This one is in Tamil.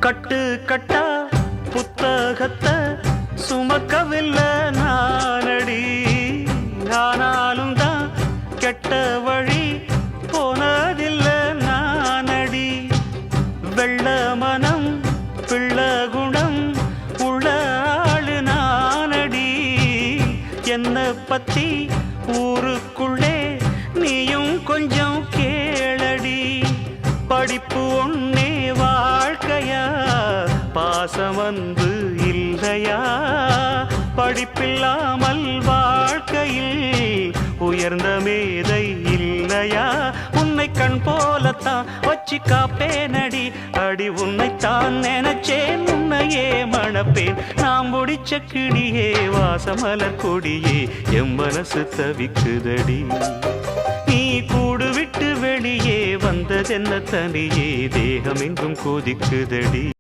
கட்டு கட்டா புத்தகத்தை சுமக்கவில்லை நானடி. ஆனாலும் தான் கெட்ட வழி போனதில்லை நானடி. வெள்ள மனம் பிள்ள குணம் உள்ள ஆளு நானடி. என்னை பத்தி ஊருக்குள்ளே நீயும் கொஞ்சம் கேளடி. படிப்பு ஒன்னே வாழ்க்கையா, பாசம் வந்து இல்லையா? படிப்பில்லாமல் வாழ்க்கையில் உயர்ந்த மேதை இல்லையா? உன்னை கண் போலத்தான் வச்சு காப்பேனடி. அடி உன்னைத்தான் நினைச்சேன், உன்னையே மணப்பேன். நாம் முடிச்ச கிளியே வாசமலர் கொடியே, எம் மனசு தவிக்குதடி. நீ கூடு விட்டு வெளியே வந்ததென்ன தனியே, தேகம் எங்கும் கொதிக்குதடி.